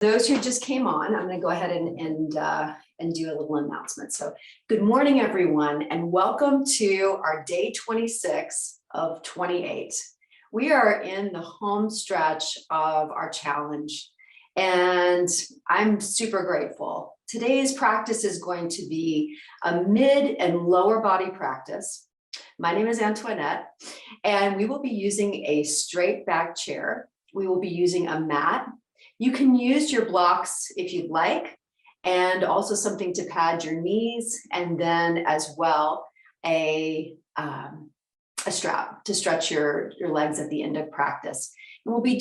Those who just came on, I'm going to go ahead and do a little announcement. So good morning, everyone, and welcome to our day 26 of 28. We are in the home stretch of our challenge, and I'm super grateful. Today's practice is going to be a mid and lower body practice. My name is Antoinette, and we will be using a straight back chair. We will be using a mat. You can use your blocks if you'd like, and also something to pad your knees, and then as well a strap to stretch your legs at the end of practice. And we'll be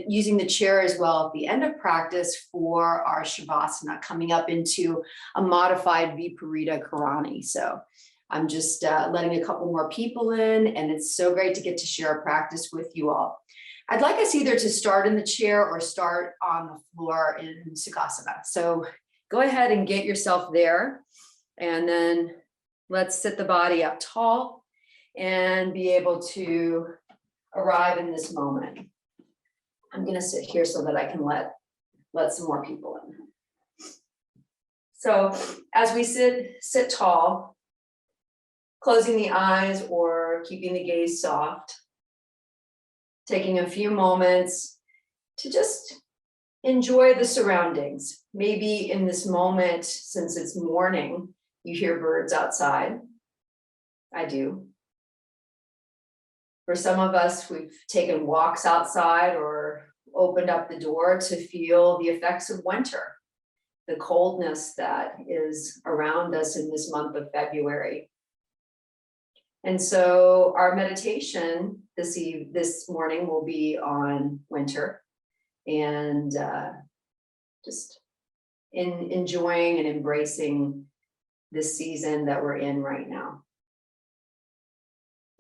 using the chair as well at the end of practice for our Shavasana, coming up into a modified Viparita Karani. So I'm just letting a couple more people in, and it's so great to get to share a practice with you all. I'd like us either to start in the chair or start on the floor in Sukhasana. So go ahead and get yourself there, and then let's sit the body up tall and be able to arrive in this moment. I'm going to sit here so that I can let some more people in. So as we sit tall, closing the eyes or keeping the gaze soft, taking a few moments to just enjoy the surroundings. Maybe in this moment, since it's morning, you hear birds outside. I do. For some of us, we've taken walks outside or opened up the door to feel the effects of winter, the coldness that is around us in this month of February. And so our meditation this morning will be on winter and just enjoying and embracing this season that we're in right now.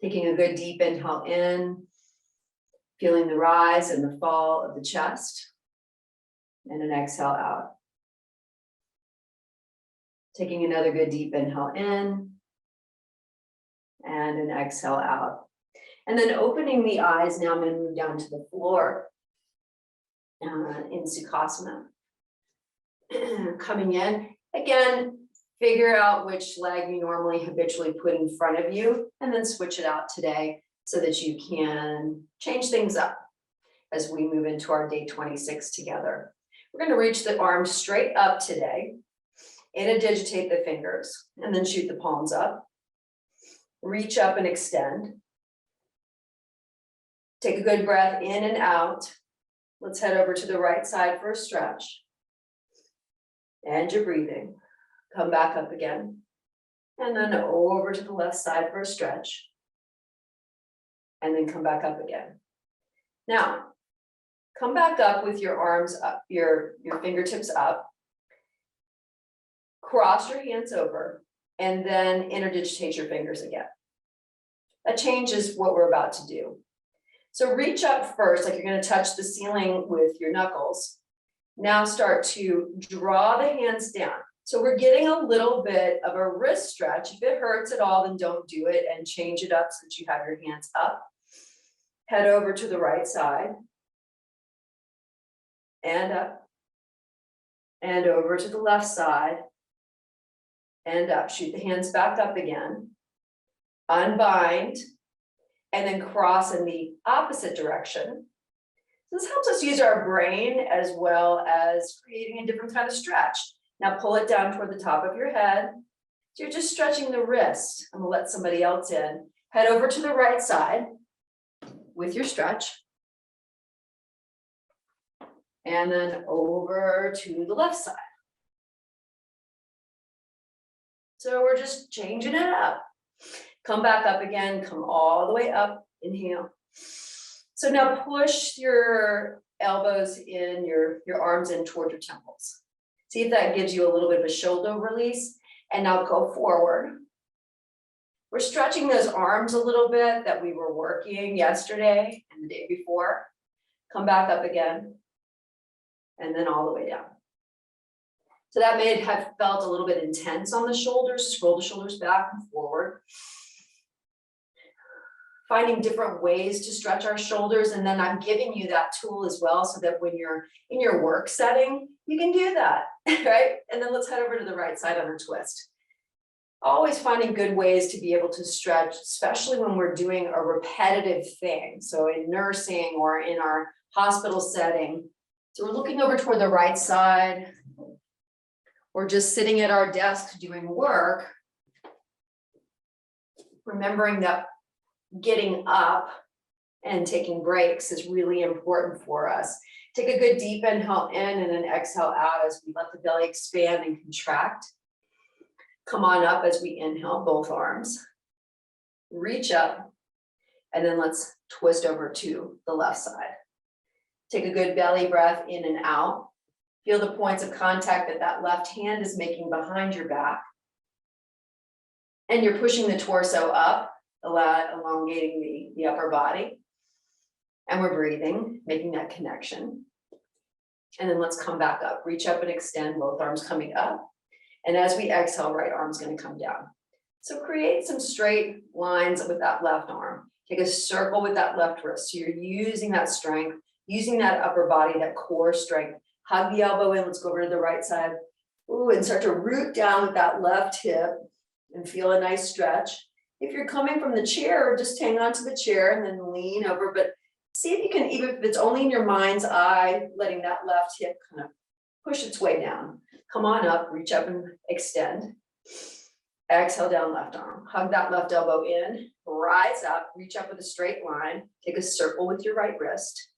Taking a good deep inhale in, feeling the rise and the fall of the chest, and an exhale out. Taking another good deep inhale in, and an exhale out. And then opening the eyes, now I'm going to move down to the floor in Sukhasana. Coming in, again, figure out which leg you normally habitually put in front of you, and then switch it out today so that you can change things up as we move into our day 26 together. We're going to reach the arms straight up today, interdigitate the fingers, and then shoot the palms up. Reach up and extend. Take a good breath in and out. Let's head over to the right side for a stretch. And you're breathing. Come back up again. And then over to the left side for a stretch. And then come back up again. Now, come back up with your arms up, your fingertips up. Cross your hands over. And then interdigitate your fingers again. That changes what we're about to do. So reach up first, like you're going to touch the ceiling with your knuckles. Now start to draw the hands down. So we're getting a little bit of a wrist stretch. If it hurts at all, then don't do it, and change it up so that you have your hands up. Head over to the right side. And up. And over to the left side. And up. Shoot the hands back up again. Unbind. And then cross in the opposite direction. This helps us use our brain as well as creating a different kind of stretch. Now pull it down toward the top of your head. So you're just stretching the wrist. I'm gonna let somebody else in. Head over to the right side with your stretch. And then over to the left side. So we're just changing it up. Come back up again, come all the way up, inhale. So now push your elbows in, your arms in toward your temples. See if that gives you a little bit of a shoulder release. And now go forward. We're stretching those arms a little bit that we were working yesterday and the day before. Come back up again. And then all the way down. So that may have felt a little bit intense on the shoulders. Scroll the shoulders back and forward. finding different ways to stretch our shoulders. And then I'm giving you that tool as well, so that when you're in your work setting, you can do that, right? And then let's head over to the right side on a twist. Always finding good ways to be able to stretch, especially when we're doing a repetitive thing. So in nursing or in our hospital setting. So we're looking over toward the right side, or just sitting at our desk doing work, remembering that getting up and taking breaks is really important for us. Take a good deep inhale in and an exhale out as we let the belly expand and contract. Come on up as we inhale, both arms. Reach up, and then let's twist over to the left side. Take a good belly breath in and out. Feel the points of contact that that left hand is making behind your back. And you're pushing the torso up, elongating the upper body. And we're breathing, making that connection. And then let's come back up. Reach up and extend, both arms coming up. And as we exhale, right arm's going to come down. So create some straight lines with that left arm. Take a circle with that left wrist. So you're using that strength, using that upper body, that core strength. Hug the elbow in. Let's go over to the right side. Ooh, and start to root down with that left hip and feel a nice stretch. If you're coming from the chair, just hang on to the chair and then lean over. But see if you can, even if it's only in your mind's eye, letting that left hip kind of push its way down. Come on up, reach up and extend. Exhale down left arm. Hug that left elbow in. Rise up, reach up with a straight line. Take a circle with your right wrist.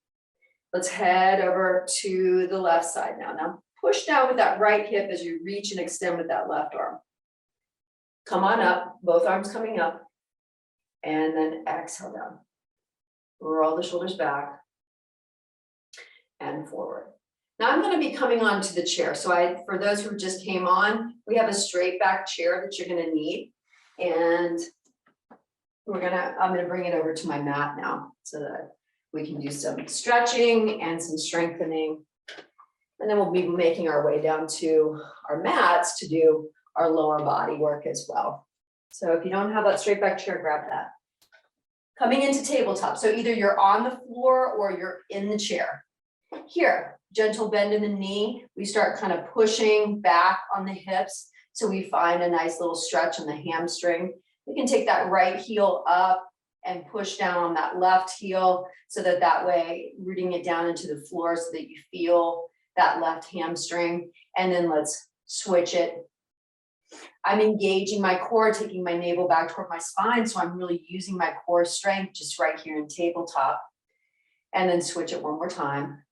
Let's head over to the left side now. Now push down with that right hip as you reach and extend with that left arm. Come on up, both arms coming up. And then exhale down. Roll the shoulders back and forward. Now I'm going to be coming onto the chair. So for those who just came on, we have a straight back chair that you're going to need. And I'm going to bring it over to my mat now so that we can do some stretching and some strengthening. And then we'll be making our way down to our mats to do our lower body work as well. So if you don't have that straight back chair, grab that. Coming into tabletop. So either you're on the floor or you're in the chair. Here, gentle bend in the knee. We start kind of pushing back on the hips. So we find a nice little stretch on the hamstring. We can take that right heel up and push down on that left heel so that way rooting it down into the floor so that you feel that left hamstring. And then let's switch it. I'm engaging my core, taking my navel back toward my spine. So I'm really using my core strength just right here in tabletop. And then switch it one more time.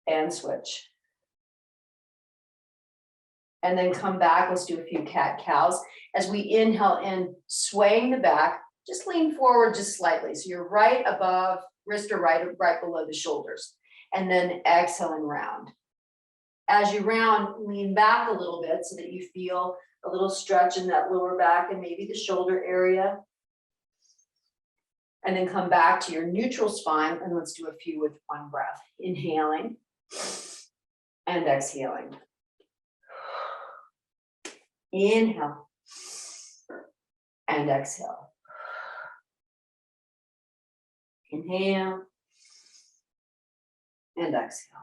And switch. And then come back. Let's do a few cat-cows. As we inhale in, swaying the back, just lean forward just slightly. So you're right above, wrist or right below the shoulders. And then exhale and round. As you round, lean back a little bit so that you feel a little stretch in that lower back and maybe the shoulder area. And then come back to your neutral spine, and let's do a few with one breath. Inhaling and exhaling. Inhale and exhale. Inhale and exhale.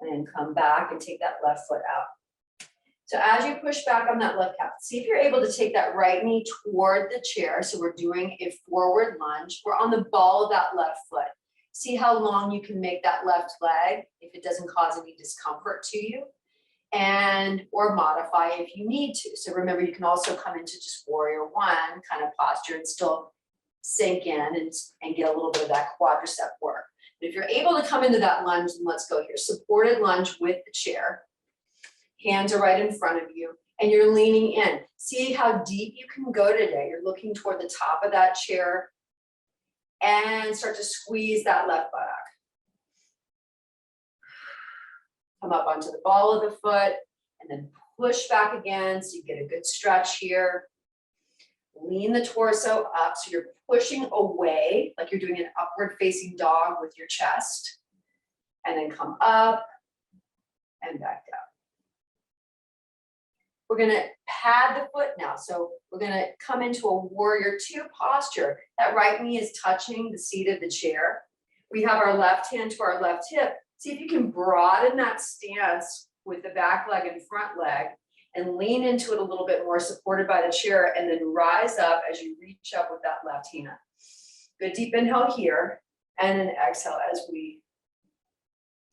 And then come back and take that left foot out. So as you push back on that left calf, see if you're able to take that right knee toward the chair. So we're doing a forward lunge. We're on the ball of that left foot. See how long you can make that left leg if it doesn't cause any discomfort to you, and or modify if you need to. So remember, you can also come into just warrior one kind of posture and still sink in and get a little bit of that quadricep work. But if you're able to come into that lunge, then let's go here. Supported lunge with the chair. Hands are right in front of you and you're leaning in. See how deep you can go today. You're looking toward the top of that chair and start to squeeze that left buttock. Come up onto the ball of the foot and then push back again so you get a good stretch here. Lean the torso up so you're pushing away like you're doing an upward facing dog with your chest. And then come up and back down. We're gonna pad the foot now. So we're gonna come into a warrior two posture. That right knee is touching the seat of the chair. We have our left hand to our left hip. See if you can broaden that stance with the back leg and front leg and lean into it a little bit more, supported by the chair, and then rise up as you reach up with that left hand. Good deep inhale here, and then exhale as we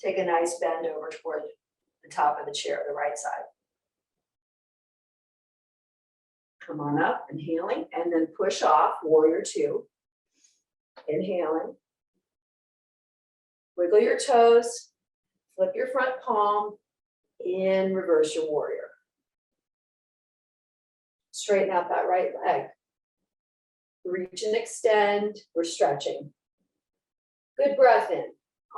take a nice bend over toward the top of the chair, the right side. Come on up, inhaling, and then push off, warrior two. Inhaling. Wiggle your toes, flip your front palm, in reverse your warrior. Straighten out that right leg. Reach and extend, we're stretching. Good breath in.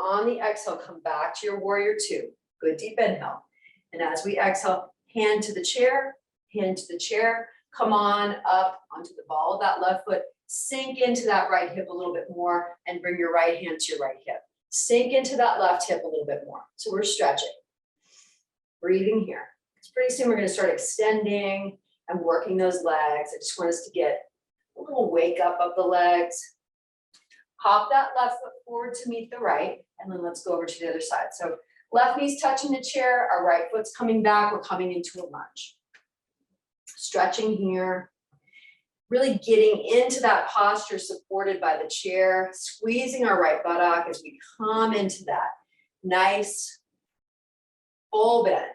On the exhale, come back to your warrior two. Good deep inhale. And as we exhale, hand to the chair, hand to the chair. Come on up onto the ball of that left foot. Sink into that right hip a little bit more and bring your right hand to your right hip. Sink into that left hip a little bit more. So we're stretching. Breathing here. It's pretty soon we're going to start extending and working those legs. I just want us to get a little wake up of the legs. Hop that left foot forward to meet the right, and then let's go over to the other side. So left knee's touching the chair, our right foot's coming back, we're coming into a lunge. Stretching here, really getting into that posture supported by the chair, squeezing our right buttock as we come into that nice full bend.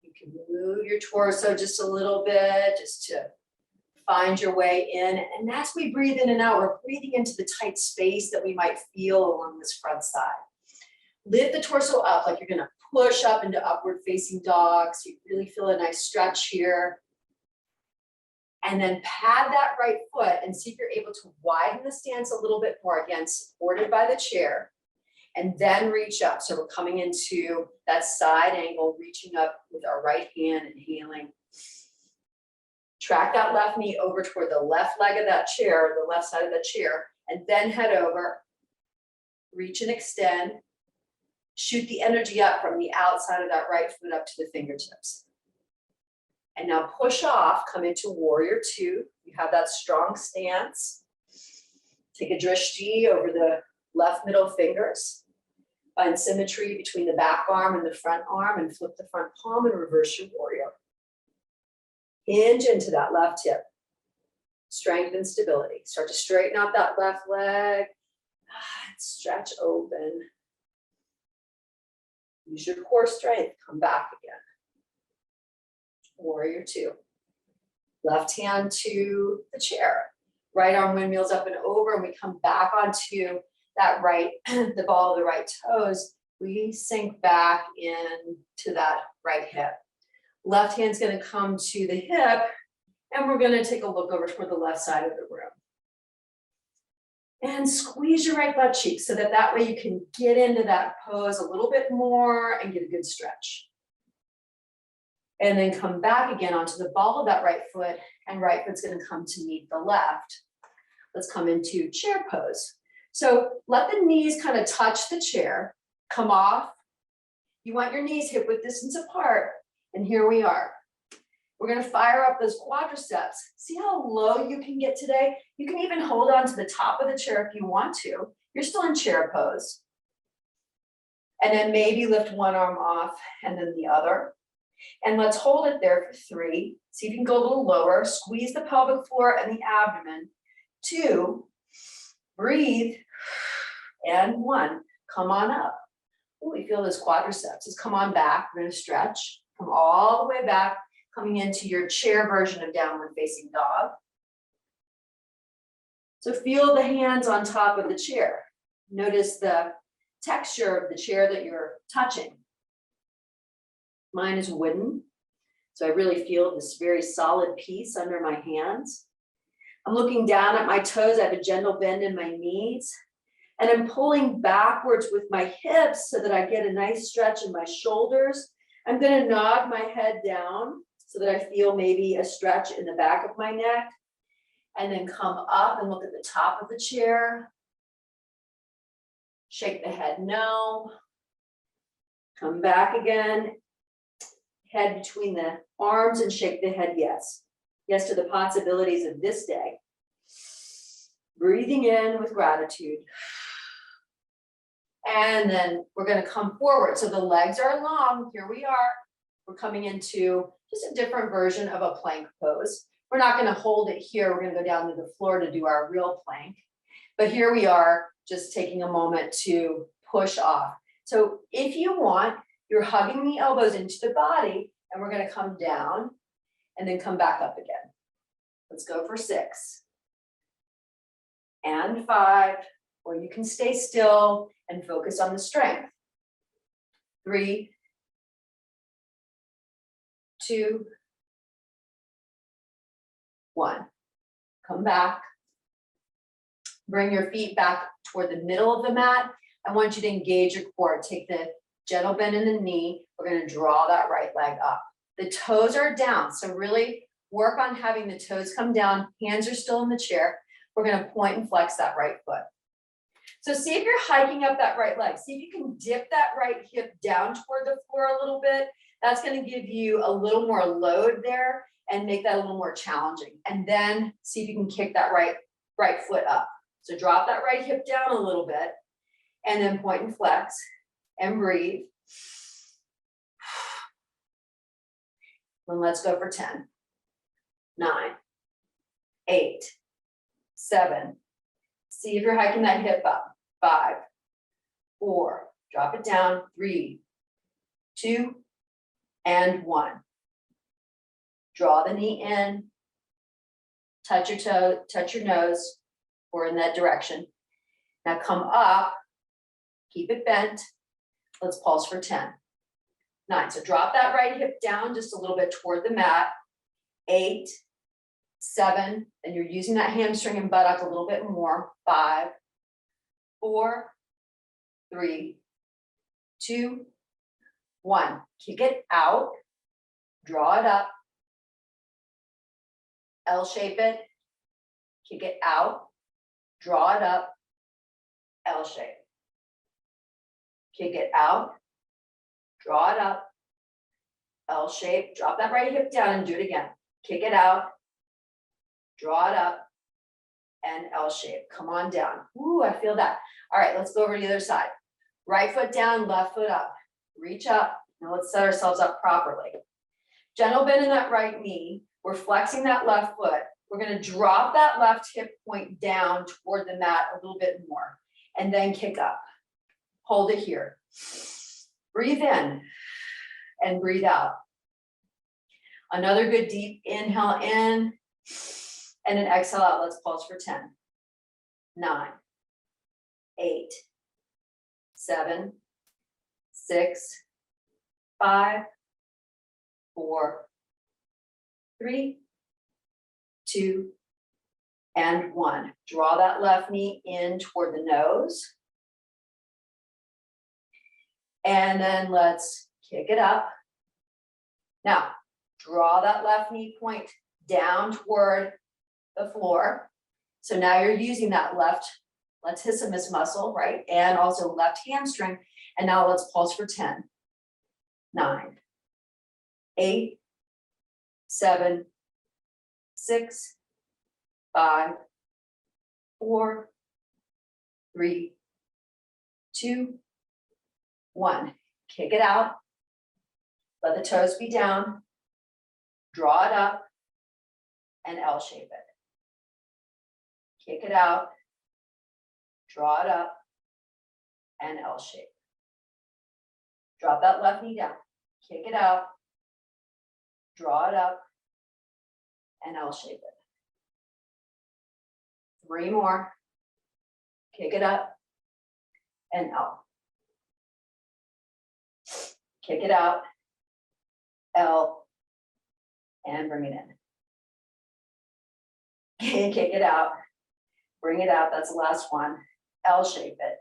You can move your torso just a little bit, just to find your way in. And as we breathe in and out, we're breathing into the tight space that we might feel along this front side. Lift the torso up like you're gonna push up into upward facing dog. So you really feel a nice stretch here. And then pad that right foot and see if you're able to widen the stance a little bit more, again, supported by the chair. And then reach up. So we're coming into that side angle, reaching up with our right hand, inhaling. Track that left knee over toward the left leg of that chair, the left side of the chair, and then head over. Reach and extend. Shoot the energy up from the outside of that right foot up to the fingertips. And now push off, come into warrior two. You have that strong stance. Take a drishti over the left middle fingers. Find symmetry between the back arm and the front arm, and flip the front palm and reverse your warrior. Hinge into that left hip. Strength and stability. Start to straighten out that left leg. Stretch open. Use your core strength. Come back again. Warrior two. Left hand to the chair. Right arm windmills up and over, and we come back onto that right, the ball of the right toes. We sink back into that right hip. Left hand's going to come to the hip, and we're going to take a look over toward the left side of the room. And squeeze your right butt cheek so that way you can get into that pose a little bit more and get a good stretch. And then come back again onto the ball of that right foot, and right foot's going to come to meet the left. Let's come into chair pose. So let the knees kind of touch the chair, come off. You want your knees hip width distance apart, and here we are. We're going to fire up those quadriceps. See how low you can get today? You can even hold on to the top of the chair if you want to. You're still in chair pose. And then maybe lift one arm off and then the other. And let's hold it there for 3. See if you can go a little lower. Squeeze the pelvic floor and the abdomen. 2, breathe. And 1, come on up. Ooh, we feel those quadriceps. Just come on back. We're going to stretch. Come all the way back, coming into your chair version of downward facing dog. So feel the hands on top of the chair. Notice the texture of the chair that you're touching. Mine is wooden, so I really feel this very solid piece under my hands. I'm looking down at my toes. I have a gentle bend in my knees, and I'm pulling backwards with my hips so that I get a nice stretch in my shoulders. I'm going to nod my head down so that I feel maybe a stretch in the back of my neck, and then come up and look at the top of the chair. Shake the head no. Come back again. head between the arms and shake the head yes. Yes to the possibilities of this day. Breathing in with gratitude. And then we're going to come forward. So the legs are long. Here we are. We're coming into just a different version of a plank pose. We're not going to hold it here. We're going to go down to the floor to do our real plank. But here we are, just taking a moment to push off. So if you want, you're hugging the elbows into the body, and we're going to come down and then come back up again. Let's go for 6 and 5, or you can stay still and focus on the strength. 3, 2, 1. Come back. Bring your feet back toward the middle of the mat. I want you to engage your core. Take the gentle bend in the knee. We're going to draw that right leg up. The toes are down, so really work on having the toes come down. Hands are still in the chair. We're going to point and flex that right foot. So see if you're hiking up that right leg. See if you can dip that right hip down toward the floor a little bit. That's going to give you a little more load there and make that a little more challenging. And then see if you can kick that right foot up. So drop that right hip down a little bit and then point and flex and breathe. And let's go for 10, 9, 8, 7. See if you're hiking that hip up. 5, 4, drop it down. 3, 2, and 1. Draw the knee in, touch your toe, touch your nose, or in that direction. Now come up, keep it bent. Let's pulse for 10, 9. So drop that right hip down just a little bit toward the mat. 8, 7, and you're using that hamstring and buttock a little bit more. 5, 4, 3, 2, 1. Kick it out, draw it up, L shape it, kick it out, draw it up, L shape. Kick it out, draw it up, L shape, drop that right hip down and do it again. Kick it out, draw it up, and L shape. Come on down. Ooh, I feel that. All right, let's go over to the other side. Right foot down, left foot up. Reach up. Now let's set ourselves up properly. Gentle bend in that right knee. We're flexing that left foot. We're going to drop that left hip point down toward the mat a little bit more, and then kick up. Hold it here. Breathe in and breathe out. Another good deep inhale in and an exhale out. Let's pulse for 10, 9, 8, 7, 6, 5, 4, 3, 2, and 1. Draw that left knee in toward the nose. And then let's kick it up. Now, draw that left knee point down toward the floor. So now you're using that left latissimus muscle, right? And also left hamstring. And now let's pulse for 10, 9, 8, 7, 6, 5, 4, 3, 2, 1. Kick it out. Let the toes be down. Draw it up and L shape it. Kick it out. Draw it up and L shape. Drop that left knee down. Kick it out. Draw it up and L shape it. 3 more. Kick it up and L. Kick it out, L, and bring it in. Kick it out, bring it out. That's the last one. L shape it.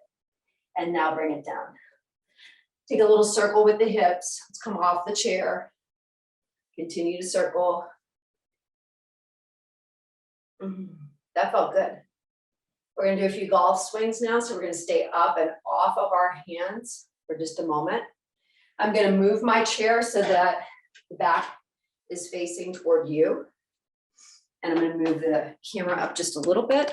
And now bring it down. Take a little circle with the hips. Let's come off the chair. Continue to circle. That felt good. We're going to do a few golf swings now. So we're going to stay up and off of our hands for just a moment. I'm going to move my chair so that The back is facing toward you. And I'm going to move the camera up just a little bit.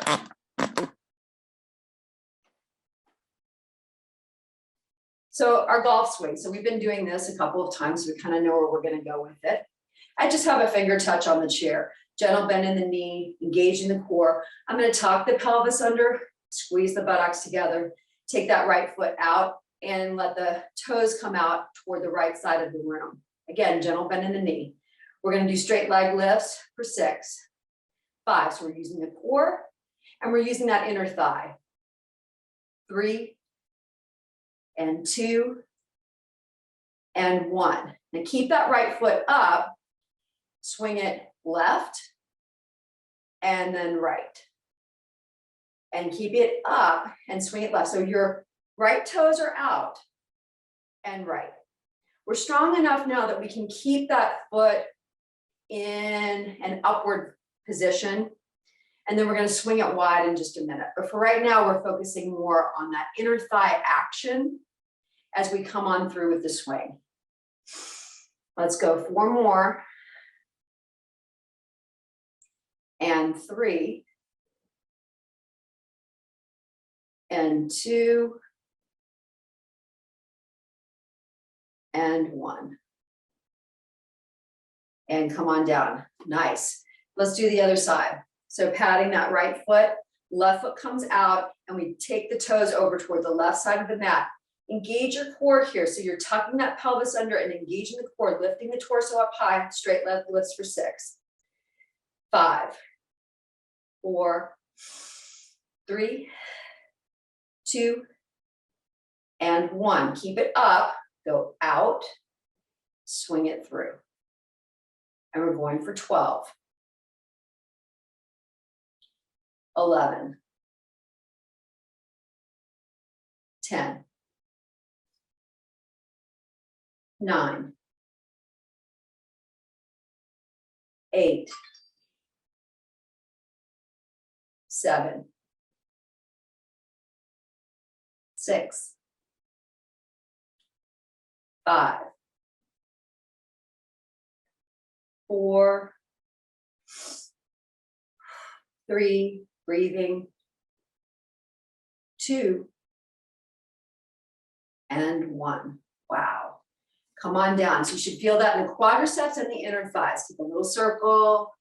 So our golf swing. So we've been doing this a couple of times. We kind of know where we're going to go with it. I just have a finger touch on the chair. Gentle bend in the knee, engaging the core. I'm going to tuck the pelvis under, squeeze the buttocks together, take that right foot out, and let the toes come out toward the right side of the room. Again, gentle bend in the knee. We're going to do straight leg lifts for 6, 5. So we're using the core and we're using that inner thigh. 3 and 2 and 1. Now keep that right foot up, swing it left and then right. And keep it up and swing it left. So your right toes are out and right. We're strong enough now that we can keep that foot in an upward position. And then we're going to swing it wide in just a minute. But for right now, we're focusing more on that inner thigh action as we come on through with the swing. Let's go 4 more. And 3. And 2. And 1. And come on down. Nice. Let's do the other side. So patting that right foot, left foot comes out, and we take the toes over toward the left side of the mat. Engage your core here. So you're tucking that pelvis under and engaging the core, lifting the torso up high, straight leg lifts for 6, 5, 4, 3, 2, and 1. Keep it up, go out, swing it through. And we're going for 12, 11, 10, 9, 8, 7, 6, 5, 4, 3, breathing, 2, and 1. Wow. Come on down. So you should feel that in the quadriceps and the inner thighs. Take a little circle.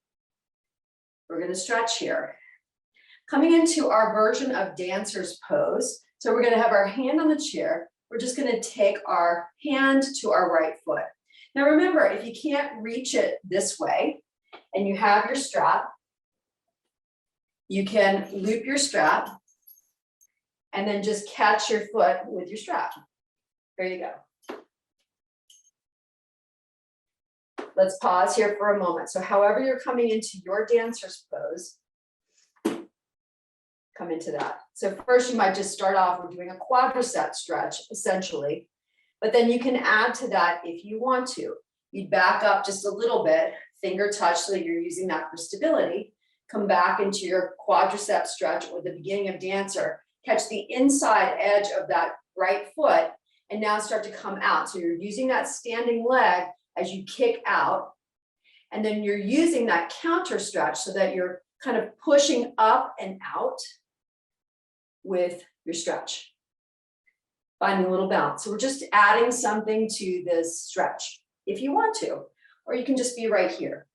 We're going to stretch here. Coming into our version of dancer's pose. So we're going to have our hand on the chair. We're just going to take our hand to our right foot. Now remember, if you can't reach it this way and you have your strap, you can loop your strap and then just catch your foot with your strap. There you go. Let's pause here for a moment. So however you're coming into your dancer's pose, come into that. So first you might just start off with doing a quadricep stretch, essentially, but then you can add to that if you want to. You'd back up just a little bit, finger touch so that you're using that for stability. Come back into your quadricep stretch or the beginning of dancer. Catch the inside edge of that right foot and now start to come out. So you're using that standing leg as you kick out. And then you're using that counter stretch so that you're kind of pushing up and out with your stretch. Finding a little balance. So we're just adding something to this stretch if you want to, or you can just be right here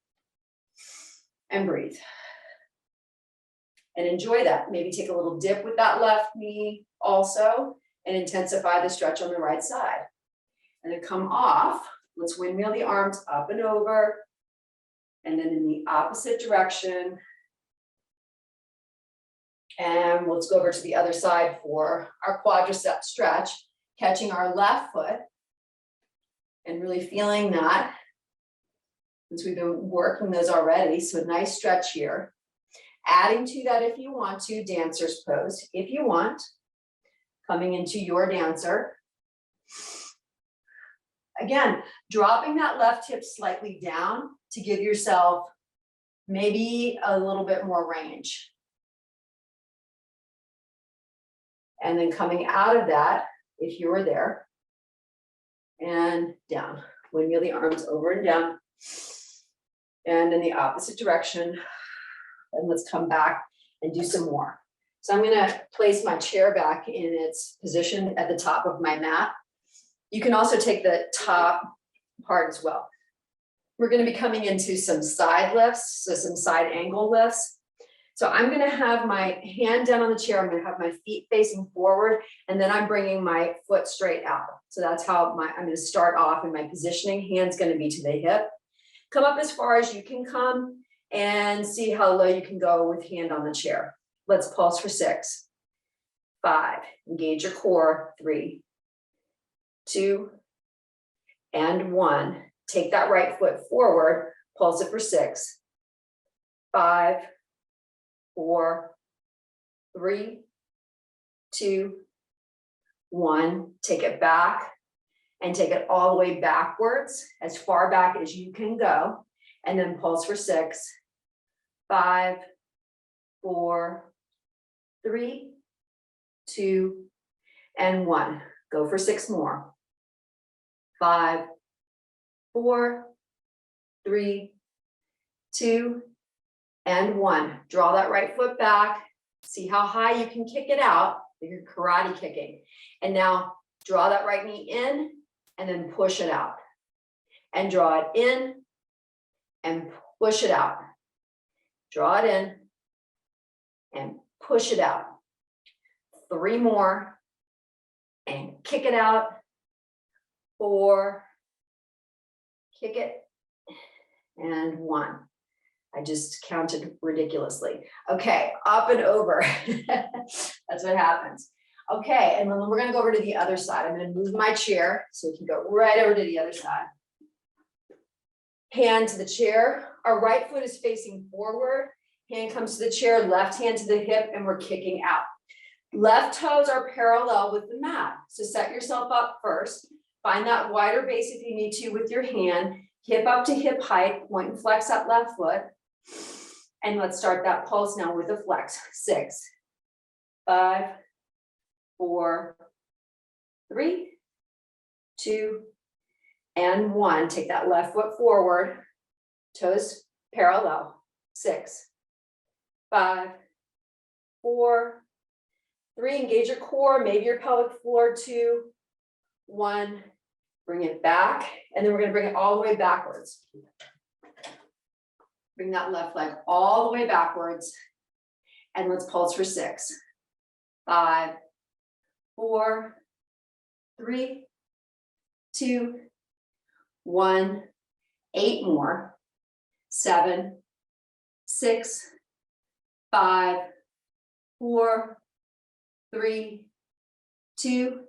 and breathe. And enjoy that. Maybe take a little dip with that left knee also and intensify the stretch on the right side. And then come off. Let's windmill the arms up and over. And then in the opposite direction. And let's go over to the other side for our quadricep stretch, catching our left foot and really feeling that since we've been working those already. So a nice stretch here. Adding to that if you want to, dancer's pose, if you want, coming into your dancer. Again, dropping that left hip slightly down to give yourself maybe a little bit more range. And then coming out of that, if you were there, and down. Windmill the arms over and down. And in the opposite direction. And let's come back and do some more. So I'm gonna place my chair back in its position at the top of my mat. You can also take the top part as well. We're gonna be coming into some side lifts, so some side angle lifts. So I'm gonna have my hand down on the chair, I'm gonna have my feet facing forward, and then I'm bringing my foot straight out. So that's how I'm gonna start off in my positioning. Hand's gonna be to the hip. Come up as far as you can come and see how low you can go with hand on the chair. Let's pulse for 6, 5, engage your core, 3, 2, and 1. Take that right foot forward, pulse it for 6, 5, 4, 3, 2, 1. Take it back and take it all the way backwards, as far back as you can go. And then pulse for 6, 5, 4, 3, 2, and 1. Go for 6 more. 5, 4, 3, 2, and 1. Draw that right foot back. See how high you can kick it out. You're karate kicking. And now draw that right knee in and then push it out. And draw it in and push it out. Draw it in and push it out. 3 more and kick it out. 4, kick it, and 1. I just counted ridiculously. Okay, up and over. That's what happens. Okay, and then we're gonna go over to the other side. I'm gonna move my chair so we can go right over to the other side. Hand to the chair. Our right foot is facing forward. Hand comes to the chair, left hand to the hip, and we're kicking out. Left toes are parallel with the mat. So set yourself up first. Find that wider base if you need to with your hand. Hip up to hip height, point and flex that left foot. And let's start that pulse now with a flex. 6, 5, 4, 3, 2, and 1. Take that left foot forward, toes parallel. 6, 5, 4, 3, engage your core, maybe your pelvic floor. 2, 1, bring it back, and then we're gonna bring it all the way backwards. Bring that left leg all the way backwards, and let's pulse for 6, 5, 4, 3, 2, 1, 8 more, 7, 6, 5, 4, 3, 2,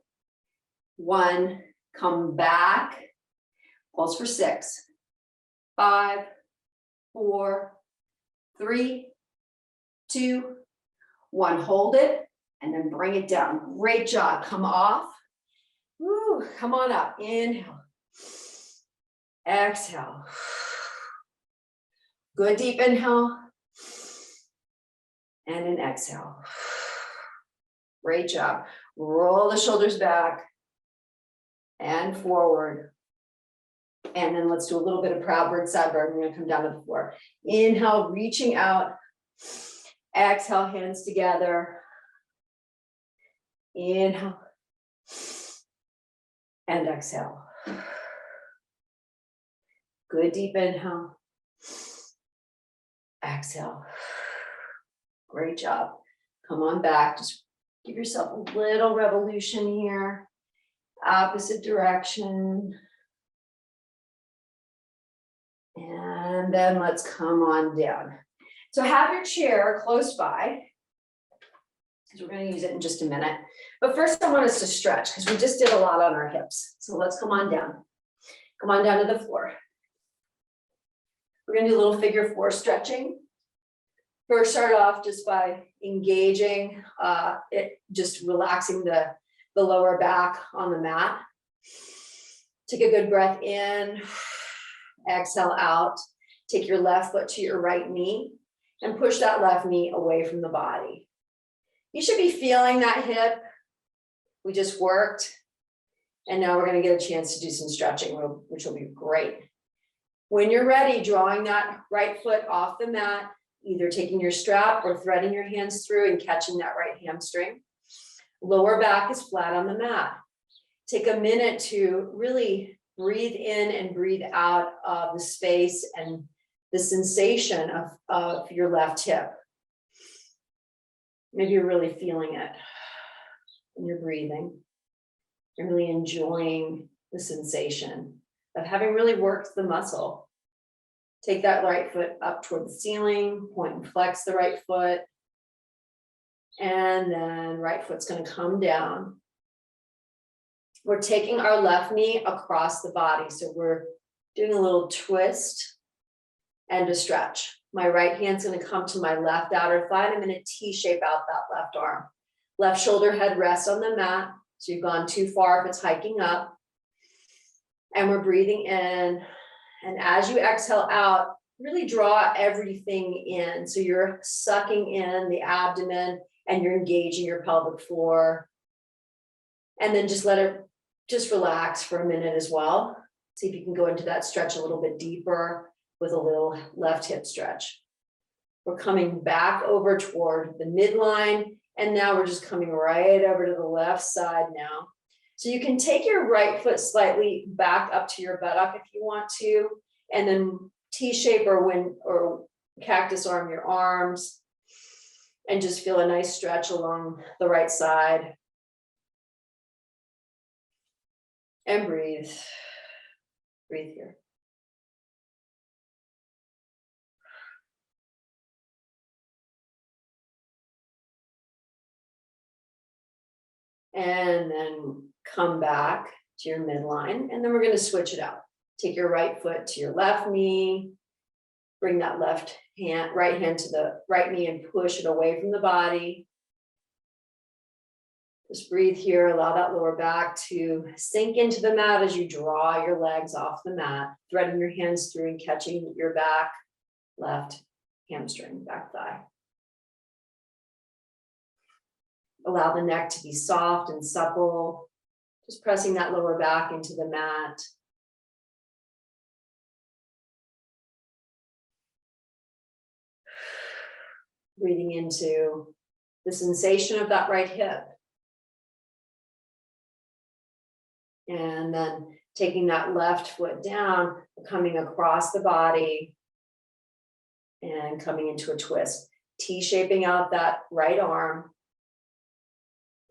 1, come back, pulse for 6, 5, 4, 3, 2, 1, hold it, and then bring it down. Great job, come off. Woo, come on up, inhale, exhale. Good deep inhale, and an exhale. Great job. Roll the shoulders back and forward. And then let's do a little bit of proud bird, side bird. We're gonna come down to the floor. Inhale, reaching out. Exhale, hands together. Inhale. And exhale. Good deep inhale. Exhale. Great job. Come on back. Just give yourself a little revolution here. Opposite direction. And then let's come on down. So have your chair close by, because we're going to use it in just a minute. But first I want us to stretch, because we just did a lot on our hips. So let's come on down. Come on down to the floor. We're going to do a little figure 4 stretching. First, start off just by engaging, just relaxing the lower back on the mat. Take a good breath in, exhale out. Take your left foot to your right knee and push that left knee away from the body. You should be feeling that hip we just worked. And now we're going to get a chance to do some stretching, which will be great. When you're ready, drawing that right foot off the mat, either taking your strap or threading your hands through and catching that right hamstring. Lower back is flat on the mat. Take a minute to really breathe in and breathe out of the space and the sensation of your left hip. Maybe you're really feeling it when you're breathing. You're really enjoying the sensation of having really worked the muscle. Take that right foot up toward the ceiling, point and flex the right foot. And then right foot's going to come down. We're taking our left knee across the body. So we're doing a little twist and a stretch. My right hand's going to come to my left outer thigh. And I'm going to T-shape out that left arm. Left shoulder head rests on the mat. So you've gone too far if it's hiking up. And we're breathing in. And as you exhale out, really draw everything in. So you're sucking in the abdomen and you're engaging your pelvic floor. And then just let it just relax for a minute as well. See if you can go into that stretch a little bit deeper with a little left hip stretch. We're coming back over toward the midline. And now we're just coming right over to the left side now. So you can take your right foot slightly back up to your buttock if you want to, and then T-shape or cactus arm your arms, and just feel a nice stretch along the right side. And breathe. Breathe here. And then come back to your midline, and then we're going to switch it out. Take your right foot to your left knee, bring that right hand to the right knee and push it away from the body. Just breathe here, allow that lower back to sink into the mat as you draw your legs off the mat, threading your hands through and catching your back, left hamstring, back thigh. Allow the neck to be soft and supple, just pressing that lower back into the mat. Breathing into the sensation of that right hip. And then taking that left foot down, coming across the body and coming into a twist. T-shaping out that right arm.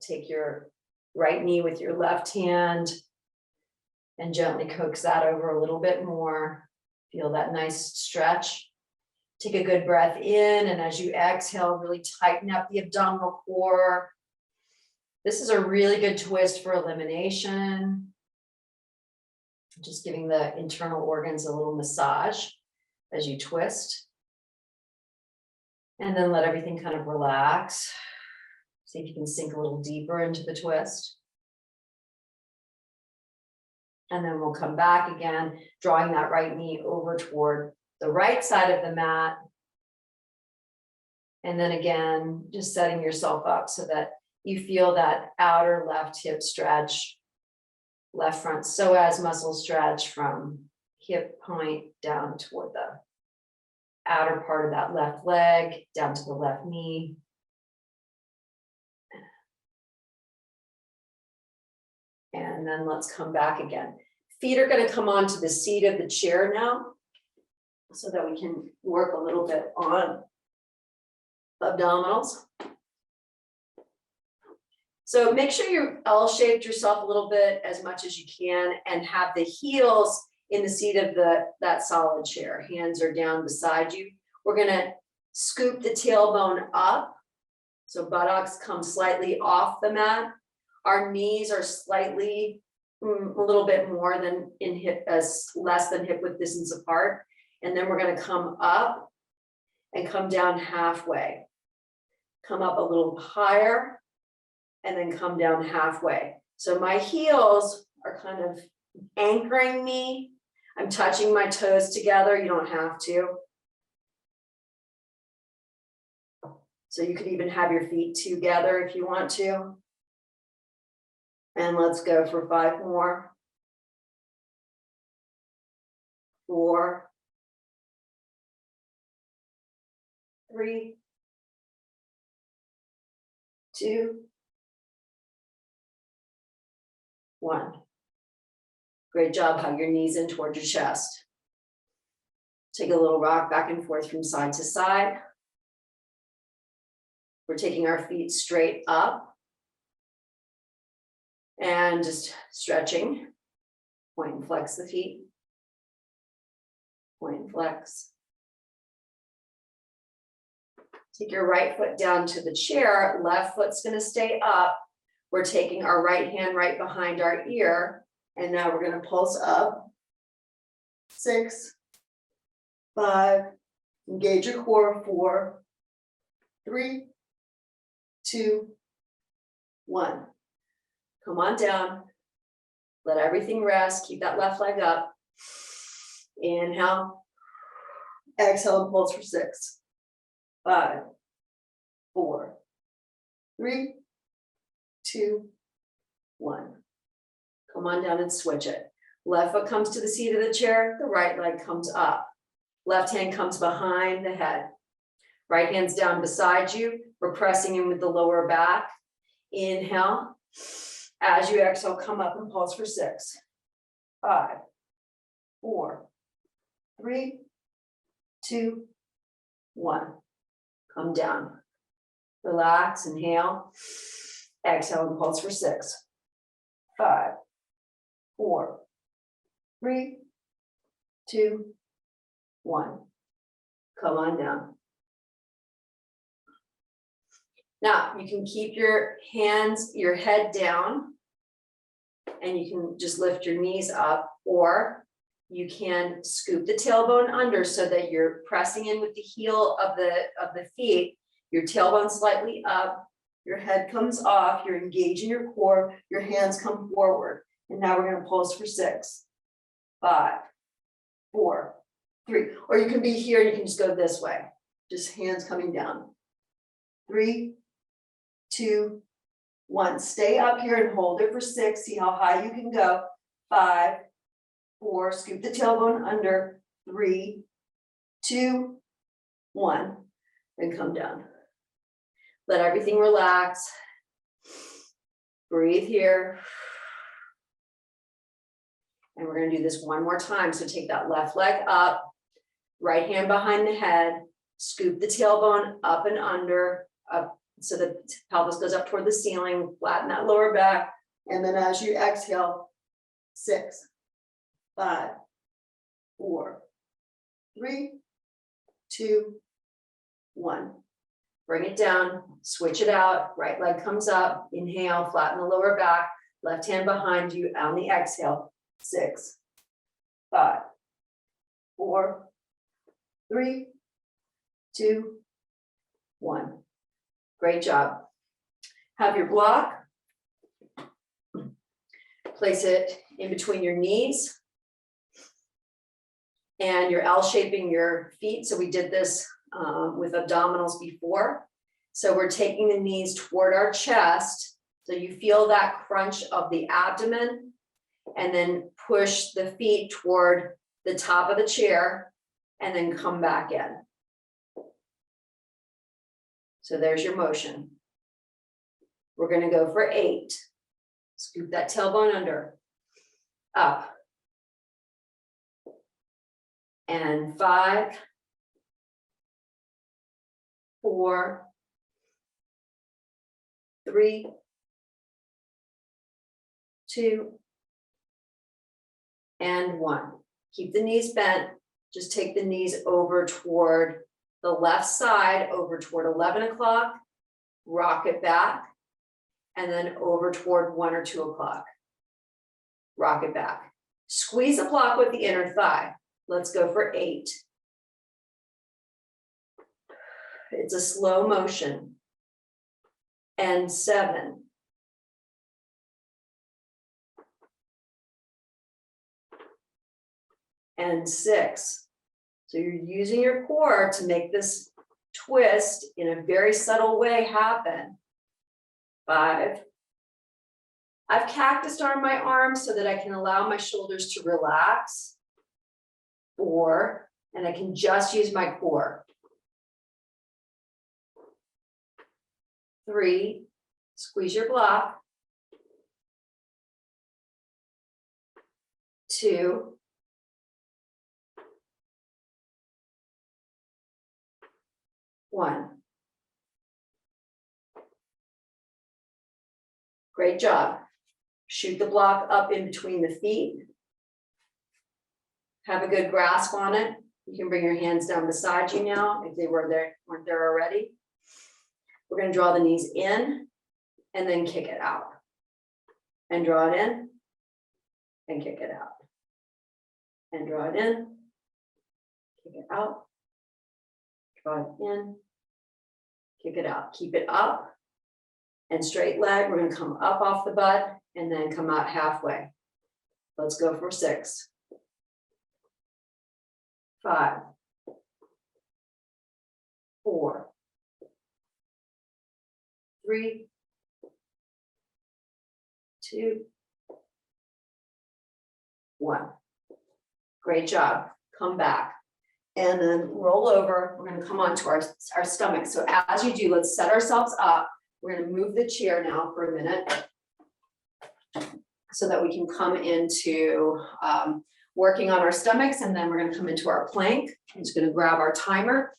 Take your right knee with your left hand and gently coax that over a little bit more. Feel that nice stretch. Take a good breath in, and as you exhale, really tighten up the abdominal core. This is a really good twist for elimination. Just giving the internal organs a little massage as you twist. And then let everything kind of relax. See if you can sink a little deeper into the twist. And then we'll come back again, drawing that right knee over toward the right side of the mat. And then again, just setting yourself up so that you feel that outer left hip stretch, left front psoas muscle stretch from hip point down toward the outer part of that left leg, down to the left knee. And then let's come back again. Feet are going to come onto the seat of the chair now so that we can work a little bit on abdominals. So make sure you L-shaped yourself a little bit as much as you can and have the heels in the seat of that solid chair. Hands are down beside you. We're going to scoop the tailbone up. So buttocks come slightly off the mat. Our knees are slightly, a little bit more than in hip, less than hip width distance apart. And then we're going to come up and come down halfway. Come up a little higher and then come down halfway. So my heels are kind of anchoring me. I'm touching my toes together. You don't have to. So you could even have your feet together if you want to. And let's go for 5 more. 4, 3, 2, 1. Great job. Hug your knees in towards your chest. Take a little rock back and forth from side to side. We're taking our feet straight up and just stretching. Point and flex the feet. Point and flex. Take your right foot down to the chair. Left foot's going to stay up. We're taking our right hand right behind our ear. And now we're going to pulse up. 6, 5, engage your core. 4, 3, 2, 1. Come on down. Let everything rest. Keep that left leg up. Inhale. Exhale and pulse for 6, 5, 4, 3, 2, 1. Come on down and switch it. Left foot comes to the seat of the chair. The right leg comes up. Left hand comes behind the head. Right hand's down beside you. We're pressing in with the lower back. Inhale. As you exhale, come up and pulse for 6, 5, 4, 3, 2, 1. Come down. Relax, inhale. Exhale and pulse for 6, 5, 4, 3, 2, 1. Come on down. Now you can keep your hands, your head down, and you can just lift your knees up, or you can scoop the tailbone under so that you're pressing in with the heel of the feet, your tailbone slightly up, your head comes off, you're engaging your core, your hands come forward. And now we're going to pulse for 6, 5, 4, 3, or you can be here and you can just go this way. Just hands coming down. 3, 2, 1. Stay up here and hold it for 6. See how high you can go. 5, 4, scoop the tailbone under. 3, 2, 1, and come down. Let everything relax. Breathe here. And we're going to do this one more time. So take that left leg up, right hand behind the head, scoop the tailbone up and under, up so the pelvis goes up toward the ceiling, flatten that lower back. And then as you exhale, 6, 5, 4, 3, 2, 1. Bring it down, switch it out, right leg comes up, inhale, flatten the lower back, left hand behind you on the exhale, 6, 5, 4, 3, 2, 1. Great job. Have your block. Place it in between your knees. And you're L-shaping your feet. So we did this with abdominals before. So we're taking the knees toward our chest. So you feel that crunch of the abdomen, and then push the feet toward the top of the chair and then come back in. So there's your motion. We're going to go for 8. Scoop that tailbone under, up, and 5, 4, 3, 2, and 1. Keep the knees bent. Just take the knees over toward the left side, over toward 11 o'clock, rock it back, and then over toward 1 or 2 o'clock. Rock it back. Squeeze a block with the inner thigh. Let's go for 8. It's a slow motion. And 7. And 6. So you're using your core to make this twist in a very subtle way happen. 5, I've cactused on my arms so that I can allow my shoulders to relax. 4, and I can just use my core. 3, squeeze your block. 2, 1. Great job. Shoot the block up in between the feet. Have a good grasp on it. You can bring your hands down beside you now if they weren't there already. We're going to draw the knees in and then kick it out. And draw it in and kick it out. And draw it in, kick it out, draw it in, kick it out. Keep it up and straight leg. We're going to come up off the butt and then come out halfway. Let's go for 6, 5, 4, 3, 2, 1. Great job. Come back and then roll over. We're going to come onto our stomach. So as you do, let's set ourselves up. We're going to move the chair now for a minute so that we can come into working on our stomachs, and then we're going to come into our plank. I'm just going to grab our timer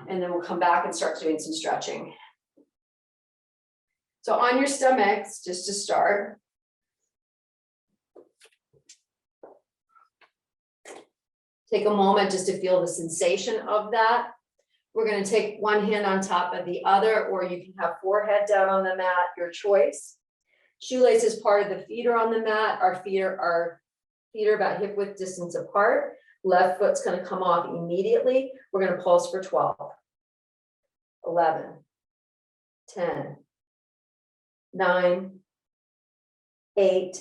and then we'll come back and start doing some stretching. So on your stomachs, just to start, take a moment just to feel the sensation of that. We're going to take one hand on top of the other, or you can have forehead down on the mat, your choice. Shoelace is part of the feet are on the mat. Our feet are about hip width distance apart. Left foot's going to come off immediately. We're going to pulse for 12, 11, 10, 9, 8,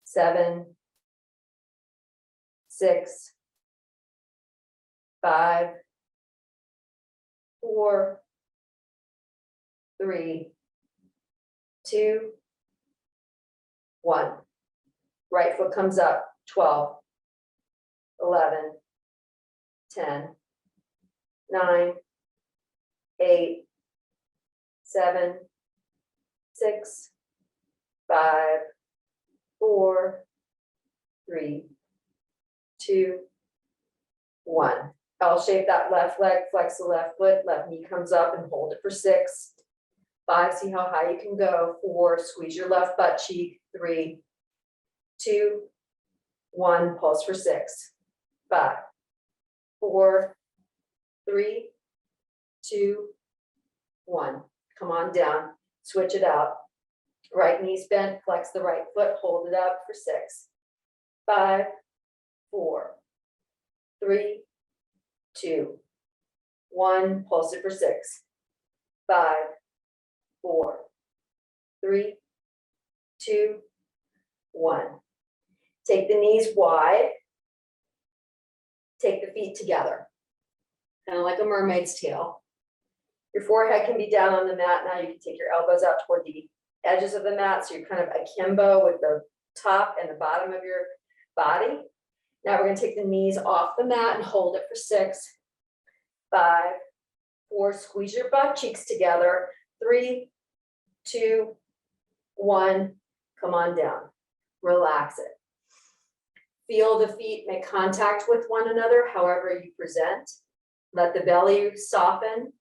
7, 6, 5, 4, 3, 2, 1. Right foot comes up. 12, 11, 10, 9, 8, 7, 6, 5, 4, 3, 2, 1. L shape that left leg, flex the left foot, left knee comes up and hold it for 6, 5, see how high you can go. 4, squeeze your left butt cheek. 3, 2, 1, pulse for 6, 5, 4, 3, 2, 1. Come on down, switch it out. Right knee's bent, flex the right foot, hold it up for 6, 5, 4, 3, 2, 1, pulse it for 6, 5, 4, 3, 2, 1. Take the knees wide. Take the feet together, kind of like a mermaid's tail. Your forehead can be down on the mat. Now you can take your elbows out toward the edges of the mat, so you're kind of akimbo with the top and the bottom of your body. Now we're going to take the knees off the mat and hold it for 6, 5, 4, squeeze your butt cheeks together. 3, 2, 1, come on down. Relax it. Feel the feet make contact with one another, however you present. Let the belly soften.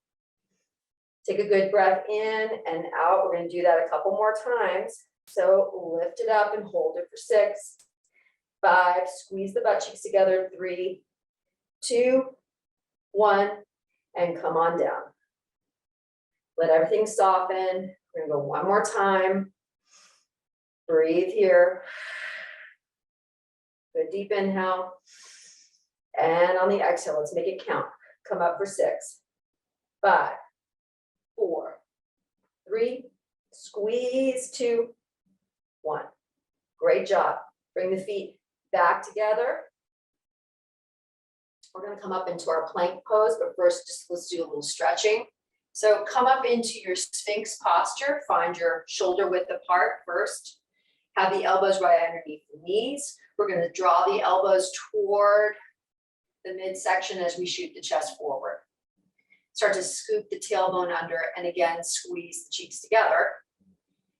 Take a good breath in and out. We're going to do that a couple more times. So lift it up and hold it for 6, 5, squeeze the butt cheeks together. 3, 2, 1, and come on down. Let everything soften. We're going to go one more time. Breathe here. Good deep inhale. And on the exhale, let's make it count. Come up for 6, 5, 4, 3, squeeze, 2, 1. Great job. Bring the feet back together. We're going to come up into our plank pose, but first let's do a little stretching. So come up into your Sphinx posture, find your shoulder width apart first. Have the elbows right underneath the knees. We're going to draw the elbows toward the midsection as we shoot the chest forward. Start to scoop the tailbone under and again, squeeze the cheeks together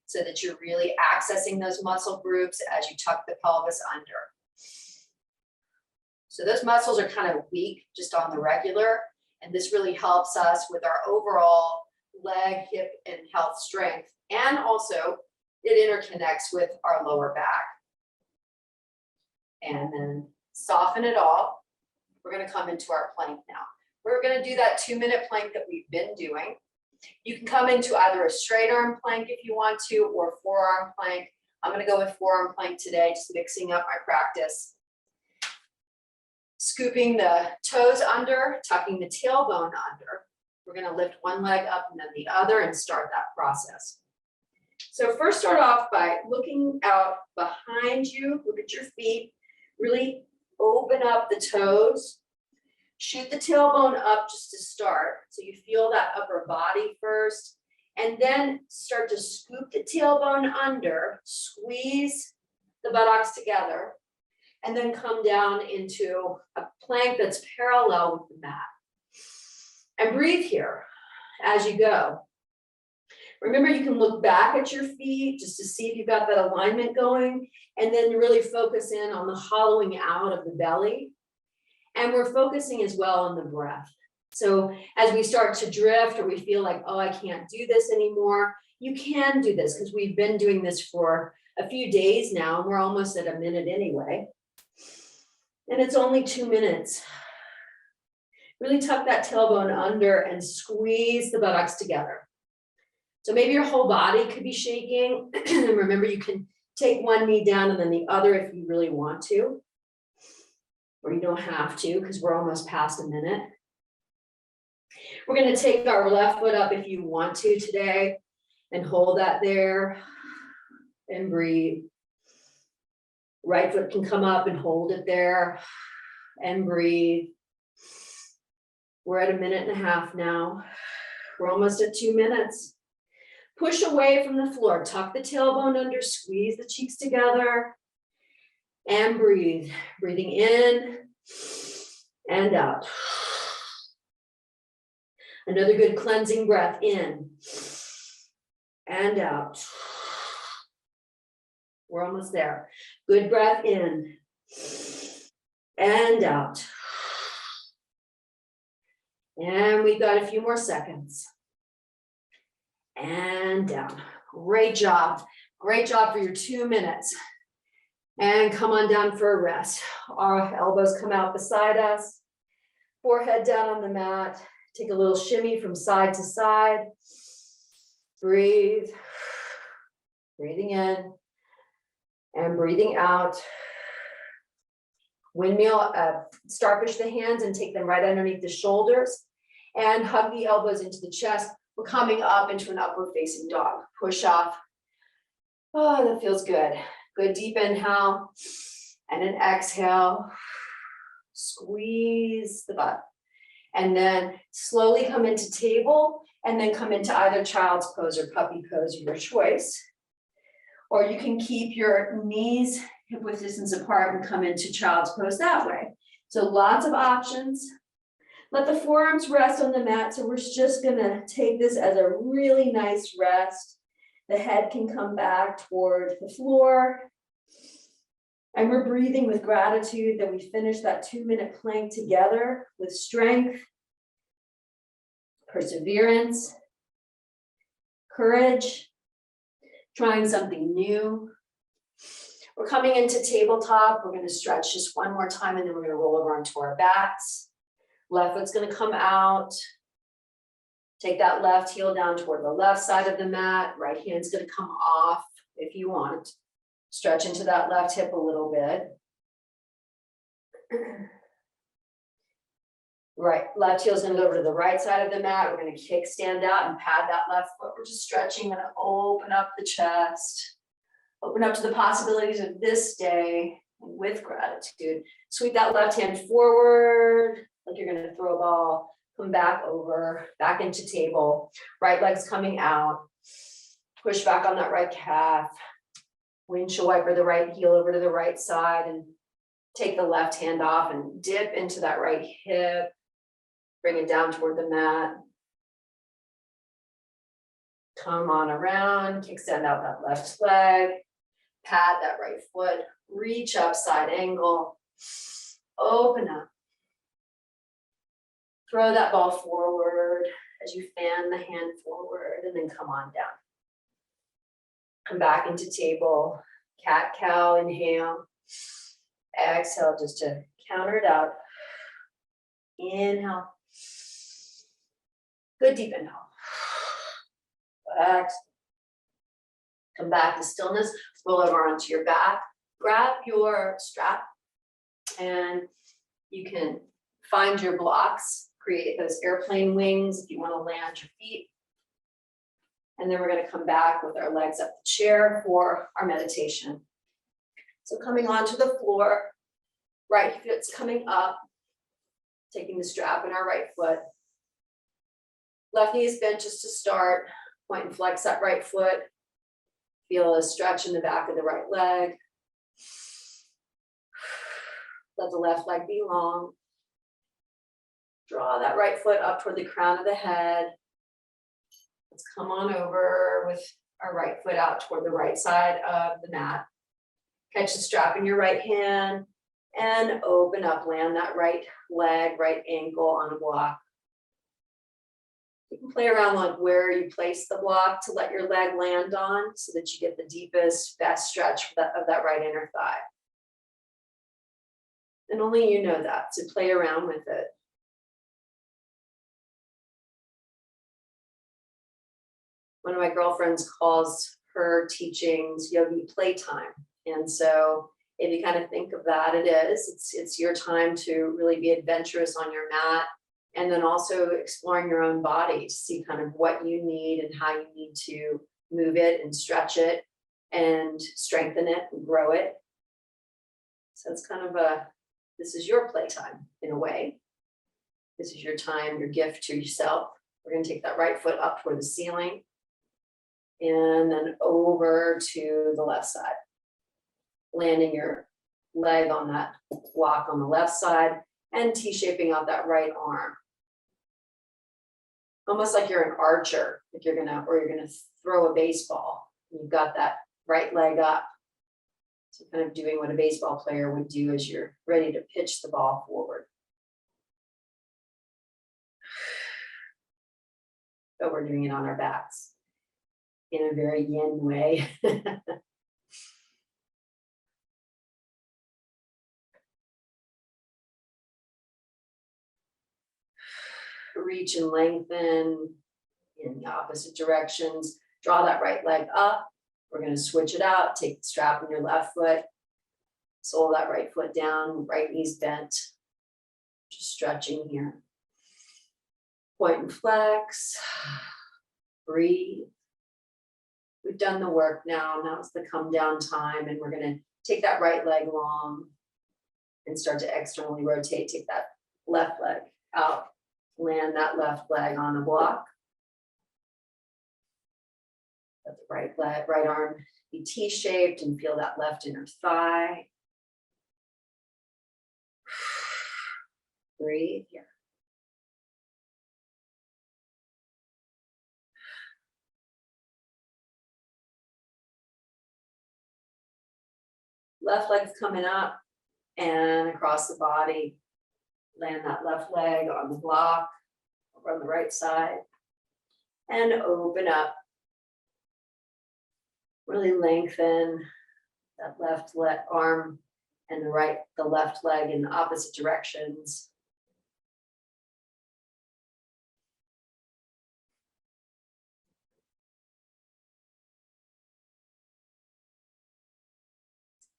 so that you're really accessing those muscle groups as you tuck the pelvis under. So those muscles are kind of weak just on the regular, and this really helps us with our overall leg, hip, and health strength. And also it interconnects with our lower back. And then soften it all. We're going to come into our plank now. We're going to do that 2-minute plank that we've been doing. You can come into either a straight arm plank if you want to, or forearm plank. I'm going to go with forearm plank today, just mixing up my practice. Scooping the toes under, tucking the tailbone under. We're going to lift one leg up and then the other and start that process. So first start off by looking out behind you, look at your feet, really open up the toes. Shoot the tailbone up just to start. So you feel that upper body first, and then start to scoop the tailbone under, squeeze the buttocks together, and then come down into a plank that's parallel with the mat. And breathe here as you go. Remember, you can look back at your feet just to see if you've got that alignment going, and then really focus in on the hollowing out of the belly. And we're focusing as well on the breath. So as we start to drift or we feel like, oh, I can't do this anymore, you can do this because we've been doing this for a few days now, and we're almost at a minute anyway. And it's only 2 minutes. Really tuck that tailbone under and squeeze the buttocks together. So maybe your whole body could be shaking. Remember, you can take one knee down and then the other if you really want to. Or you don't have to because we're almost past a minute. We're going to take our left foot up if you want to today and hold that there and breathe. Right foot can come up and hold it there and breathe. We're at a minute and a half now. We're almost at 2 minutes. Push away from the floor, tuck the tailbone under, squeeze the cheeks together. And breathe, breathing in and out. Another good cleansing breath in and out. We're almost there. Good breath in and out. And we've got a few more seconds. And down. Great job. Great job for your 2 minutes. And come on down for a rest. Our elbows come out beside us. Forehead down on the mat. Take a little shimmy from side to side. Breathe. Breathing in and breathing out. Windmill, starfish the hands and take them right underneath the shoulders. And hug the elbows into the chest. We're coming up into an upward facing dog. Push off. Oh, that feels good. Good deep inhale and an exhale. Squeeze the butt. And then slowly come into table and then come into either child's pose or puppy pose, your choice. Or you can keep your knees hip width distance apart and come into child's pose that way. So lots of options. Let the forearms rest on the mat. So we're just gonna take this as a really nice rest. The head can come back toward the floor. And we're breathing with gratitude that we finished that 2-minute plank together with strength, perseverance, courage, trying something new. We're coming into tabletop. We're going to stretch just one more time and then we're going to roll over onto our backs. Left foot's going to come out. Take that left heel down toward the left side of the mat. Right hand's going to come off if you want. Stretch into that left hip a little bit. Right, left heel is going to go over to the right side of the mat. We're going to kick, stand out and pad that left foot. We're just stretching and open up the chest. Open up to the possibilities of this day with gratitude. Sweep that left hand forward like you're going to throw a ball. Come back over, back into table. Right leg's coming out. Push back on that right calf. Windshield wiper the right heel over to the right side and take the left hand off and dip into that right hip. Bring it down toward the mat. Come on around, extend out that left leg. Pat that right foot. Reach up, side angle. Open up. Throw that ball forward as you fan the hand forward and then come on down. Come back into table. Cat cow, inhale. Exhale just to counter it out. Inhale. Good deep inhale. Exhale. Come back to stillness. Roll over onto your back. Grab your strap and you can find your blocks. Create those airplane wings if you want to land your feet. And then we're going to come back with our legs up the chair for our meditation. So coming onto the floor, right foot's coming up, taking the strap in our right foot. Left knee is bent just to start. Point and flex that right foot. Feel a stretch in the back of the right leg. Let the left leg be long. Draw that right foot up toward the crown of the head. Let's come on over with our right foot out toward the right side of the mat. Catch the strap in your right hand and open up. Land that right leg, right ankle on a block. You can play around like where you place the block to let your leg land on so that you get the deepest, best stretch of that right inner thigh. And only you know that, so play around with it. One of my girlfriends calls her teachings yogi playtime. And so if you kind of think of that, it's your time to really be adventurous on your mat. And then also exploring your own body to see kind of what you need and how you need to move it and stretch it and strengthen it and grow it. So it's kind of this is your playtime in a way. This is your time, your gift to yourself. We're going to take that right foot up toward the ceiling and then over to the left side. Landing your leg on that block on the left side and T-shaping out that right arm. Almost like you're an archer, like you're gonna throw a baseball. You've got that right leg up. So kind of doing what a baseball player would do as you're ready to pitch the ball forward. But we're doing it on our backs in a very yin way. Reach and lengthen in the opposite directions. Draw that right leg up. We're going to switch it out. Take the strap on your left foot. Sole that right foot down. Right knee's bent. Just stretching here. Point and flex. Breathe. We've done the work now. Now it's the come down time. And we're going to take that right leg long and start to externally rotate. Take that left leg out. Land that left leg on the block. Let the right arm be T-shaped and feel that left inner thigh. Breathe here. Left leg's coming up and across the body. Land that left leg on the block over on the right side and open up. Really lengthen that left arm and the left leg in the opposite directions.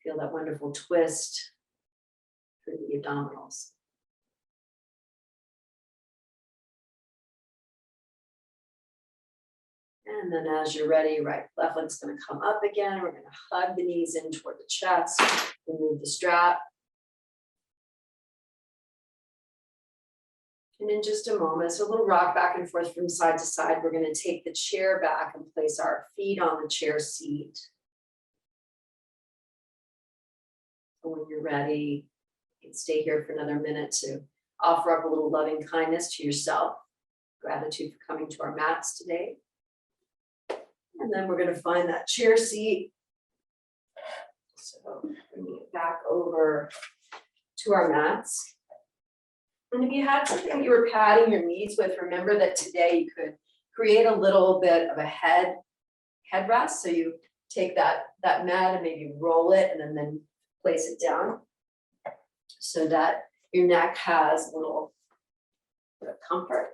Feel that wonderful twist through the abdominals. And then as you're ready, left leg's going to come up again. We're going to hug the knees in toward the chest. Remove the strap. And in just a moment, so a little rock back and forth from side to side, we're going to take the chair back and place our feet on the chair seat. And when you're ready, you can stay here for another minute to offer up a little loving kindness to yourself. Gratitude for coming to our mats today. And then we're going to find that chair seat. So bringing it back over to our mats. And if you had something you were padding your knees with, remember that today you could create a little bit of a headrest. So you take that mat and maybe roll it and then place it down so that your neck has a little bit of comfort.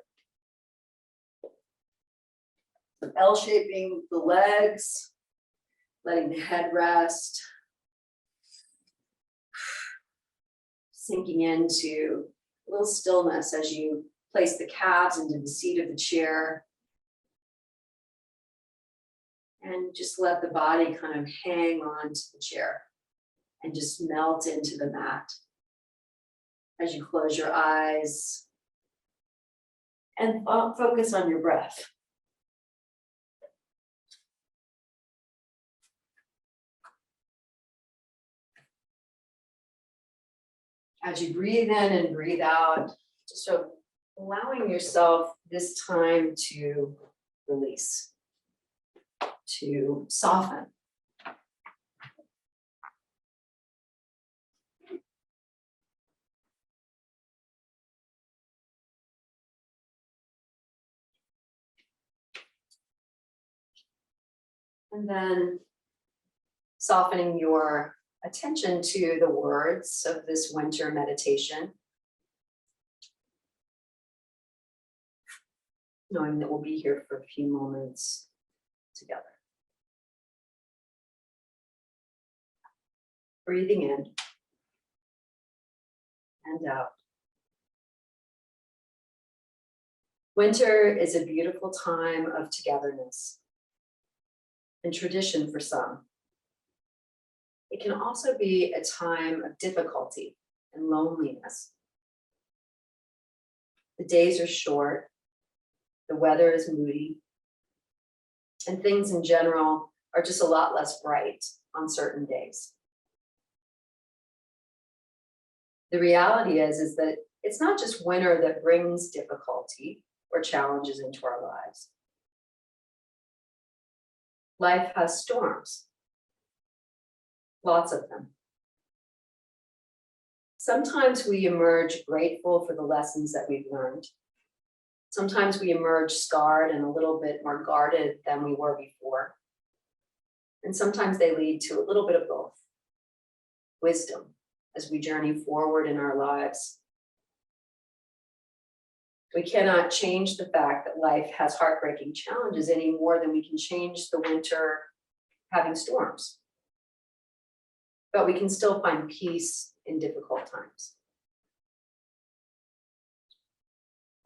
L-shaping the legs, letting the head rest, sinking into a little stillness as you place the calves into the seat of the chair. And just let the body kind of hang on to the chair and just melt into the mat as you close your eyes and focus on your breath. As you breathe in and breathe out, just sort of allowing yourself this time to release, to soften. And then softening your attention to the words of this winter meditation, knowing that we'll be here for a few moments together. Breathing in and out. Winter is a beautiful time of togetherness and tradition for some. It can also be a time of difficulty and loneliness. The days are short, the weather is moody, and things in general are just a lot less bright on certain days. The reality is that it's not just winter that brings difficulty or challenges into our lives. Life has storms. Lots of them. Sometimes we emerge grateful for the lessons that we've learned. Sometimes we emerge scarred and a little bit more guarded than we were before. And sometimes they lead to a little bit of both. Wisdom as we journey forward in our lives. We cannot change the fact that life has heartbreaking challenges any more than we can change the winter having storms. But we can still find peace in difficult times.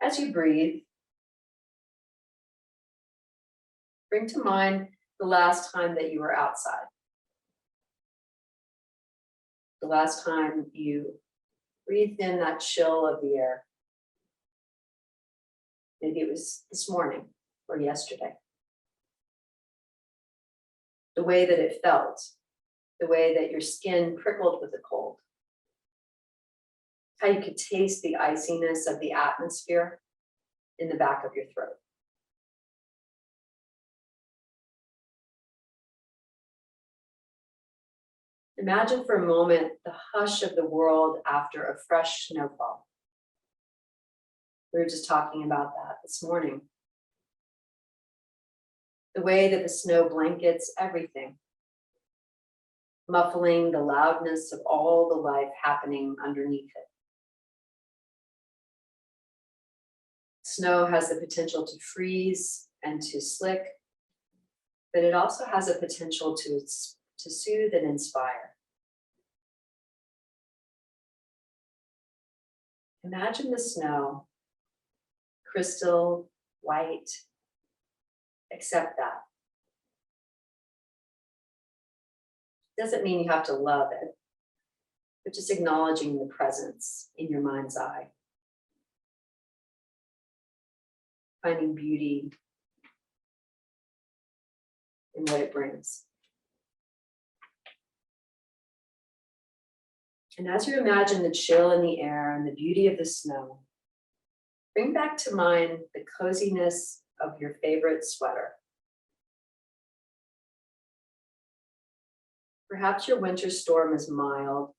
As you breathe, bring to mind the last time that you were outside. The last time you breathed in that chill of the air. Maybe it was this morning or yesterday. The way that it felt. The way that your skin prickled with the cold. How you could taste the iciness of the atmosphere in the back of your throat. Imagine for a moment the hush of the world after a fresh snowfall. We were just talking about that this morning. The way that the snow blankets everything, muffling the loudness of all the life happening underneath it. Snow has the potential to freeze and to slick, but it also has a potential to soothe and inspire. Imagine the snow, crystal white. Accept that. Doesn't mean you have to love it, but just acknowledging the presence in your mind's eye. finding beauty in what it brings. And as you imagine the chill in the air and the beauty of the snow, bring back to mind the coziness of your favorite sweater. Perhaps your winter storm is mild,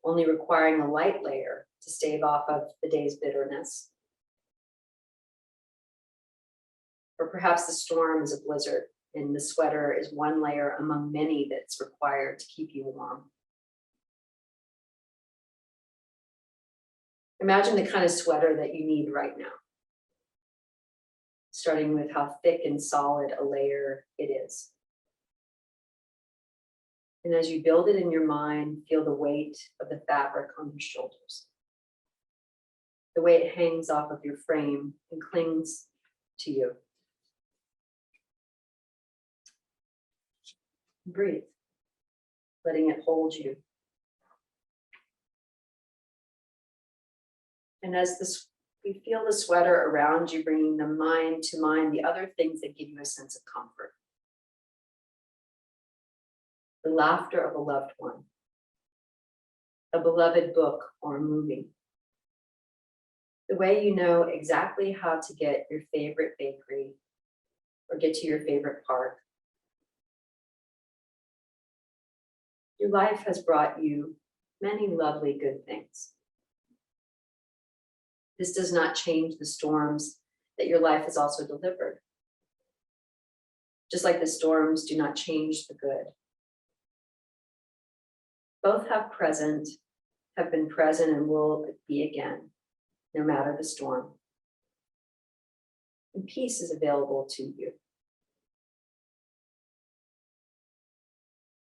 only requiring a light layer to stave off of the day's bitterness. Or perhaps the storm is a blizzard and the sweater is one layer among many that's required to keep you warm. Imagine the kind of sweater that you need right now, starting with how thick and solid a layer it is. And as you build it in your mind, feel the weight of the fabric on your shoulders, the way it hangs off of your frame and clings to you. Breathe, letting it hold you. And as you feel the sweater around you, bringing the mind to mind the other things that give you a sense of comfort. The laughter of a loved one, a beloved book or movie, the way you know exactly how to get your favorite bakery or get to your favorite park. Your life has brought you many lovely good things. This does not change the storms that your life has also delivered. Just like the storms do not change the good. Both have been present and will be again, no matter the storm. And peace is available to you.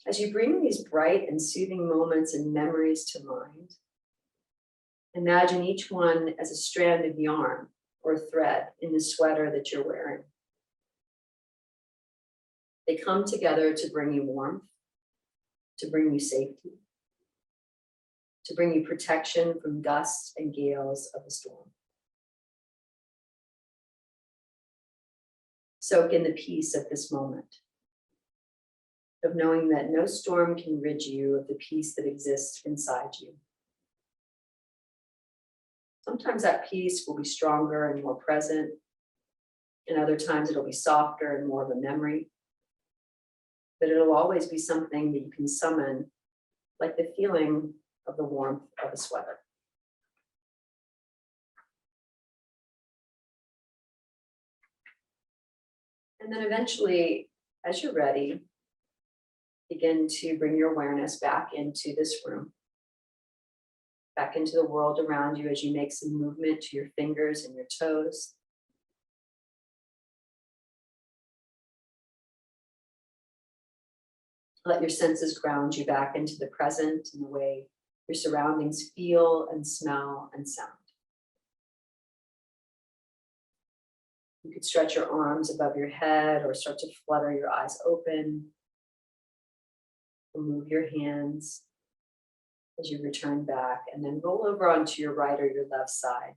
As you bring these bright and soothing moments and memories to mind, imagine each one as a strand of yarn or thread in the sweater that you're wearing. They come together to bring you warmth, to bring you safety, to bring you protection from gusts and gales of the storm. Soak in the peace of this moment, of knowing that no storm can rid you of the peace that exists inside you. Sometimes that peace will be stronger and more present, and other times it'll be softer and more of a memory. But it'll always be something that you can summon, like the feeling of the warmth of a sweater. And then eventually, as you're ready, begin to bring your awareness back into this room, back into the world around you as you make some movement to your fingers and your toes. Let your senses ground you back into the present and the way your surroundings feel and smell and sound. You could stretch your arms above your head or start to flutter your eyes open. Or move your hands as you return back, and then roll over onto your right or your left side.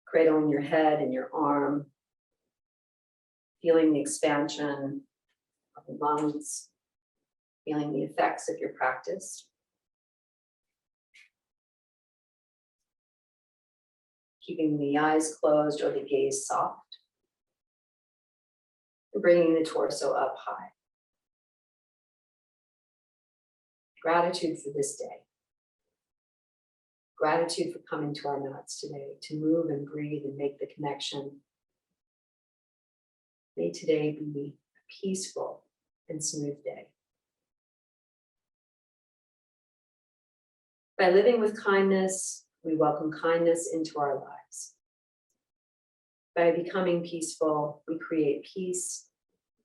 Cradling your head and your arm, feeling the expansion of the lungs, feeling the effects of your practice. Keeping the eyes closed or the gaze soft. And bringing the torso up high. Gratitude for this day. Gratitude for coming to our mats today to move and breathe and make the connection. May today be a peaceful and smooth day. By living with kindness, we welcome kindness into our lives. By becoming peaceful, we create peace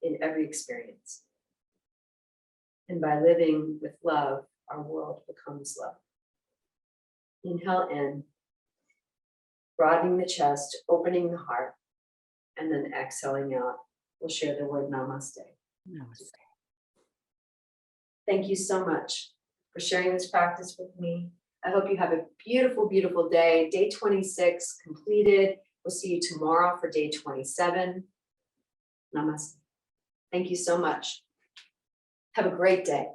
in every experience. And by living with love, our world becomes love. Inhale in, broadening the chest, opening the heart, and then exhaling out. We'll share the word namaste. Namaste. Thank you so much for sharing this practice with me. I hope you have a beautiful, beautiful day. Day 26 completed. We'll see you tomorrow for day 27. Namaste. Thank you so much. Have a great day.